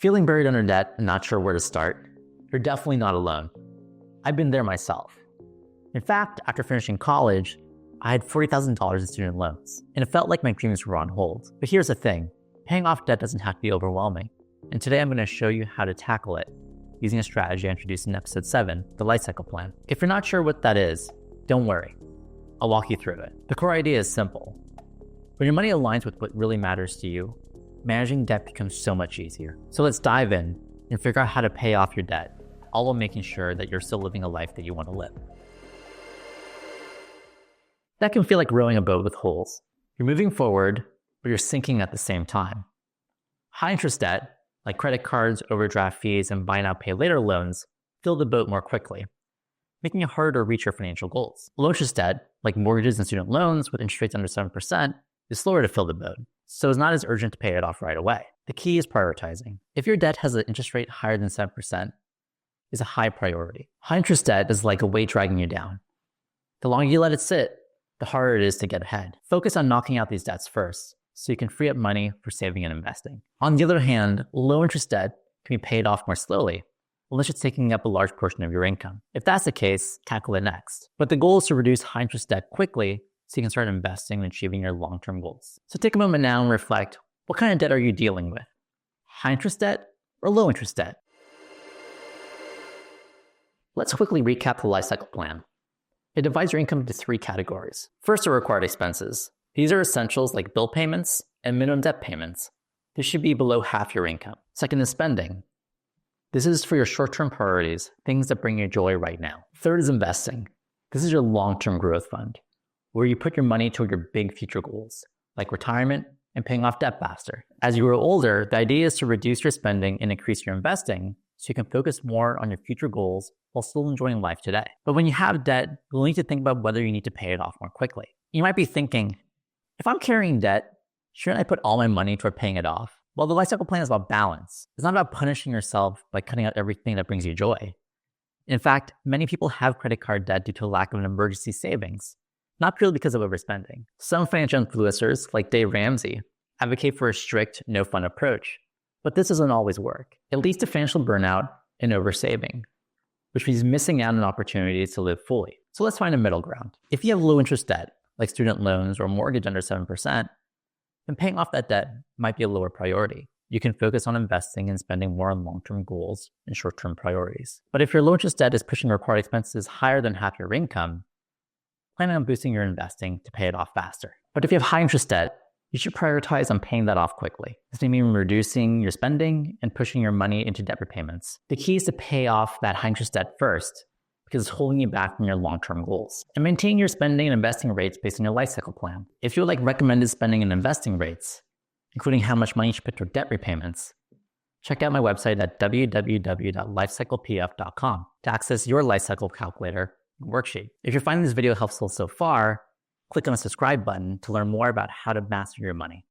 Feeling buried under debt and not sure where to start? You're definitely not alone. I've been there myself. In fact, after finishing college, I had $40,000 in student loans, and it felt like my dreams were on hold. But here's the thing, paying off debt doesn't have to be overwhelming. And today I'm going to show you how to tackle it using a strategy I introduced in episode 7, the Lifecycle Plan. If you're not sure what that is, don't worry. I'll walk you through it. The core idea is simple. When your money aligns with what really matters to you, managing debt becomes so much easier. So let's dive in and figure out how to pay off your debt, all while making sure that you're still living a life that you want to live. That can feel like rowing a boat with holes. You're moving forward, but you're sinking at the same time. High interest debt, like credit cards, overdraft fees, and buy now, pay later loans, fill the boat more quickly, making it harder to reach your financial goals. Low interest debt, like mortgages and student loans with interest rates under 7%, is slower to fill the boat, so it's not as urgent to pay it off right away. The key is prioritizing. If your debt has an interest rate higher than 7%, it's a high priority. High interest debt is like a weight dragging you down. The longer you let it sit, the harder it is to get ahead. Focus on knocking out these debts first, so you can free up money for saving and investing. On the other hand, low interest debt can be paid off more slowly, unless it's taking up a large portion of your income. If that's the case, tackle it next. But the goal is to reduce high interest debt quickly so you can start investing and achieving your long-term goals. So take a moment now and reflect, what kind of debt are you dealing with? High interest debt or low interest debt? Let's quickly recap the Lifecycle Plan. It divides your income into 3 categories. First are required expenses. These are essentials like bill payments and minimum debt payments. This should be below half your income. Second is spending. This is for your short-term priorities, things that bring you joy right now. Third is investing. This is your long-term growth fund, where you put your money toward your big future goals, like retirement and paying off debt faster. As you grow older, the idea is to reduce your spending and increase your investing so you can focus more on your future goals while still enjoying life today. But when you have debt, you'll need to think about whether you need to pay it off more quickly. You might be thinking, if I'm carrying debt, shouldn't I put all my money toward paying it off? Well, the Lifecycle Plan is about balance. It's not about punishing yourself by cutting out everything that brings you joy. In fact, many people have credit card debt due to a lack of an emergency savings, not purely because of overspending. Some financial influencers, like Dave Ramsey, advocate for a strict, no-fun approach. But this doesn't always work. It leads to financial burnout and oversaving, which means missing out on opportunities to live fully. So let's find a middle ground. If you have low interest debt, like student loans or mortgage under 7%, then paying off that debt might be a lower priority. You can focus on investing and spending more on long-term goals and short-term priorities. But if your low interest debt is pushing required expenses higher than half your income, plan on boosting your investing to pay it off faster. But if you have high interest debt, you should prioritize on paying that off quickly. This may mean reducing your spending and pushing your money into debt repayments. The key is to pay off that high interest debt first, because it's holding you back from your long-term goals. And maintain your spending and investing rates based on your Lifecycle Plan. If you would like recommended spending and investing rates, including how much money you should put toward debt repayments, check out my website at www.lifecyclepf.com to access your Lifecycle calculator and worksheet. If you're finding this video helpful so far, click on the subscribe button to learn more about how to master your money.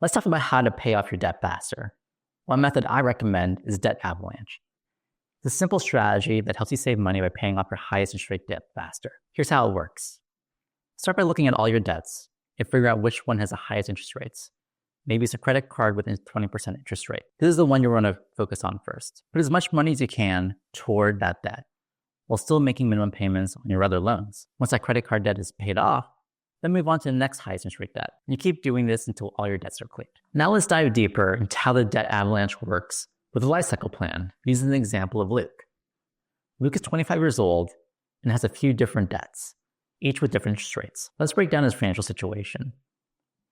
Let's talk about how to pay off your debt faster. One method I recommend is Debt Avalanche. It's a simple strategy that helps you save money by paying off your highest interest rate debt faster. Here's how it works. Start by looking at all your debts and figure out which one has the highest interest rates. Maybe it's a credit card with a 20% interest rate. This is the one you want to focus on first. Put as much money as you can toward that debt, while still making minimum payments on your other loans. Once that credit card debt is paid off, then move on to the next highest interest rate debt. And you keep doing this until all your debts are cleared. Now let's dive deeper into how the debt avalanche works with the Lifecycle Plan, using the example of Luke. Luke is 25 years old and has a few different debts, each with different interest rates. Let's break down his financial situation.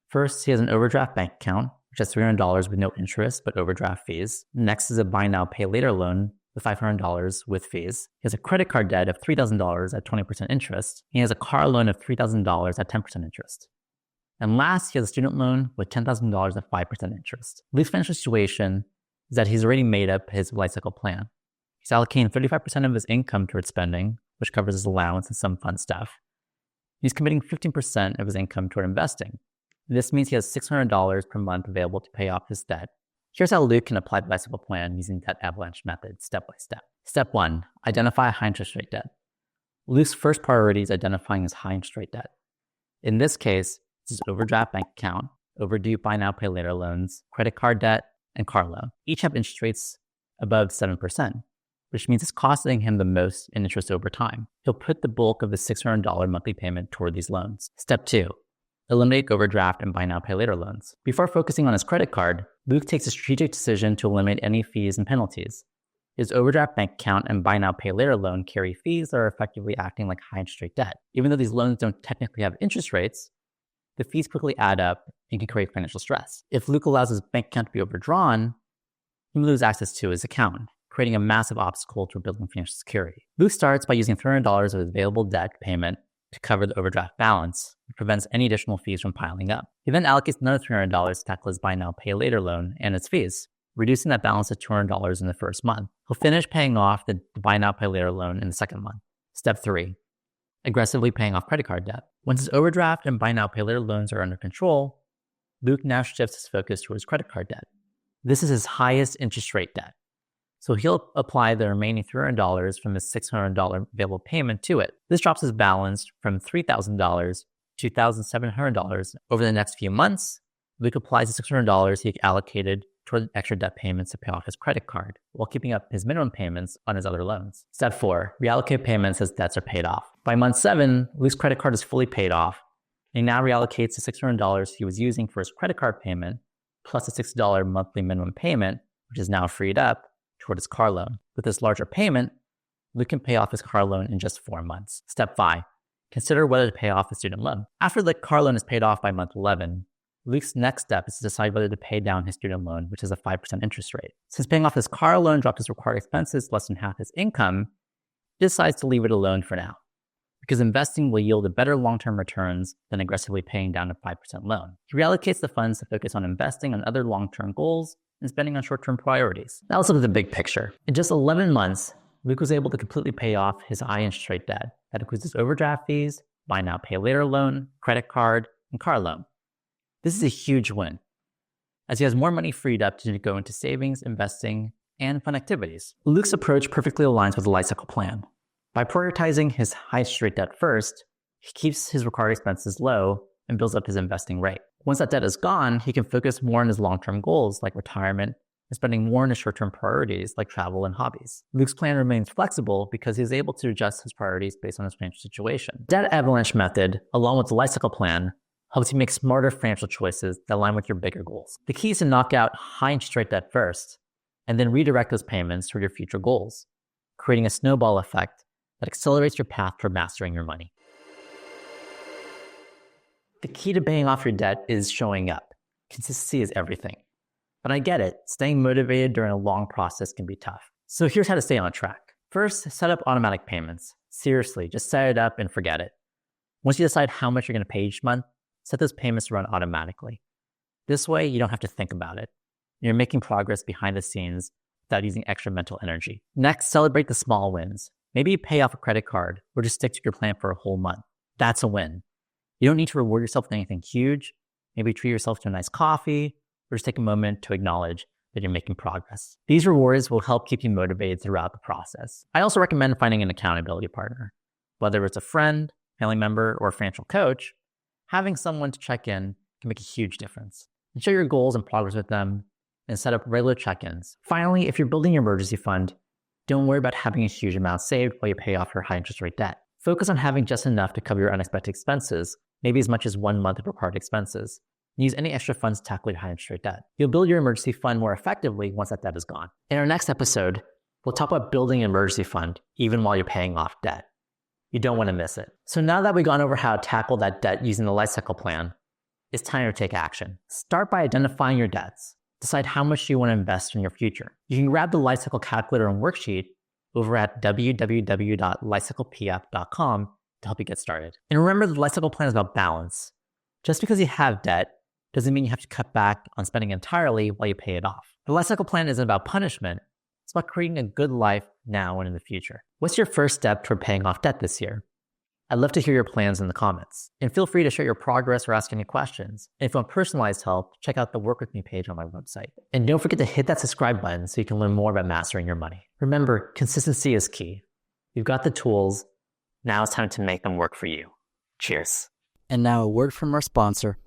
First, he has an overdraft bank account, which has $300 with no interest but overdraft fees. Next is a buy now, pay later loan with $500 with fees. He has a credit card debt of $3,000 at 20% interest. He has a car loan of $3,000 at 10% interest. And last, he has a student loan with $10,000 at 5% interest. Luke's financial situation is that he's already made up his Lifecycle Plan. He's allocating 35% of his income towards spending, which covers his allowance and some fun stuff. He's committing 15% of his income toward investing. This means he has $600 per month available to pay off his debt. Here's how Luke can apply the Lifecycle Plan using Debt Avalanche Method step by step. Step 1, identify high interest rate debt. Luke's first priority is identifying his high interest rate debt. In this case, it's his overdraft bank account, overdue buy now, pay later loans, credit card debt, and car loan. Each have interest rates above 7%, which means it's costing him the most in interest over time. He'll put the bulk of his $600 monthly payment toward these loans. Step 2. Eliminate overdraft and buy now, pay later loans. Before focusing on his credit card, Luke takes a strategic decision to eliminate any fees and penalties. His overdraft bank account and buy now, pay later loan carry fees that are effectively acting like high interest rate debt. Even though these loans don't technically have interest rates, the fees quickly add up and can create financial stress. If Luke allows his bank account to be overdrawn, he may lose access to his account, creating a massive obstacle to building financial security. Luke starts by using $300 of his available debt payment to cover the overdraft balance, which prevents any additional fees from piling up. He then allocates another $300 to tackle his buy now, pay later loan and its fees, reducing that balance to $200 in the first month. He'll finish paying off the buy now, pay later loan in the second month. Step 3. Aggressively paying off credit card debt. Once his overdraft and buy now, pay later loans are under control, Luke now shifts his focus towards credit card debt. This is his highest interest rate debt, so he'll apply the remaining $300 from his $600 available payment to it. This drops his balance from $3,000 to $2,700 over the next few months. Luke applies the $600 he allocated toward extra debt payments to pay off his credit card, while keeping up his minimum payments on his other loans. Step 4. Reallocate payments as debts are paid off. By month 7, Luke's credit card is fully paid off, and he now reallocates the $600 he was using for his credit card payment, plus a $60 monthly minimum payment, which is now freed up, toward his car loan. With this larger payment, Luke can pay off his car loan in just 4 months. Step 5. Consider whether to pay off the student loan. After the car loan is paid off by month 11, Luke's next step is to decide whether to pay down his student loan, which is a 5% interest rate. Since paying off his car loan dropped his required expenses less than half his income, he decides to leave it alone for now, because investing will yield a better long-term returns than aggressively paying down a 5% loan. He reallocates the funds to focus on investing on other long-term goals and spending on short-term priorities. Now let's look at the big picture. In just 11 months, Luke was able to completely pay off his high interest rate debt. That includes his overdraft fees, buy now, pay later loan, credit card, and car loan. This is a huge win, as he has more money freed up to go into savings, investing, and fun activities. Luke's approach perfectly aligns with the Lifecycle Plan. By prioritizing his high interest rate debt first, he keeps his required expenses low and builds up his investing rate. Once that debt is gone, he can focus more on his long-term goals like retirement and spending more on his short-term priorities like travel and hobbies. Luke's plan remains flexible because he is able to adjust his priorities based on his financial situation. Debt Avalanche Method, along with the Lifecycle Plan, helps you make smarter financial choices that align with your bigger goals. The key is to knock out high interest rate debt first, and then redirect those payments toward your future goals, creating a snowball effect that accelerates your path toward mastering your money. The key to paying off your debt is showing up. Consistency is everything. But I get it, staying motivated during a long process can be tough. So here's how to stay on track. First, set up automatic payments. Seriously, just set it up and forget it. Once you decide how much you're going to pay each month, set those payments to run automatically. This way, you don't have to think about it. You're making progress behind the scenes without using extra mental energy. Next, celebrate the small wins. Maybe you pay off a credit card or just stick to your plan for a whole month. That's a win. You don't need to reward yourself with anything huge. Maybe treat yourself to a nice coffee or just take a moment to acknowledge that you're making progress. These rewards will help keep you motivated throughout the process. I also recommend finding an accountability partner. Whether it's a friend, family member, or a financial coach, having someone to check in can make a huge difference. And share your goals and progress with them and set up regular check-ins. Finally, if you're building your emergency fund, don't worry about having a huge amount saved while you pay off your high interest rate debt. Focus on having just enough to cover your unexpected expenses, maybe as much as 1 month of required expenses. And use any extra funds to tackle your high interest rate debt. You'll build your emergency fund more effectively once that debt is gone. In our next episode, we'll talk about building an emergency fund even while you're paying off debt. You don't want to miss it. So now that we've gone over how to tackle that debt using the Lifecycle Plan, it's time to take action. Start by identifying your debts. Decide how much you want to invest in your future. You can grab the Lifecycle Calculator and worksheet over at www.lifecyclepf.com to help you get started. And remember, the Lifecycle Plan is about balance. Just because you have debt doesn't mean you have to cut back on spending entirely while you pay it off. The Lifecycle Plan isn't about punishment. It's about creating a good life now and in the future. What's your first step toward paying off debt this year? I'd love to hear your plans in the comments. And feel free to share your progress or ask any questions. And if you want personalized help, check out the Work With Me page on my website. And don't forget to hit that subscribe button so you can learn more about mastering your money. Remember, consistency is key. You've got the tools. Now it's time to make them work for you. Cheers. And now a word from our sponsor,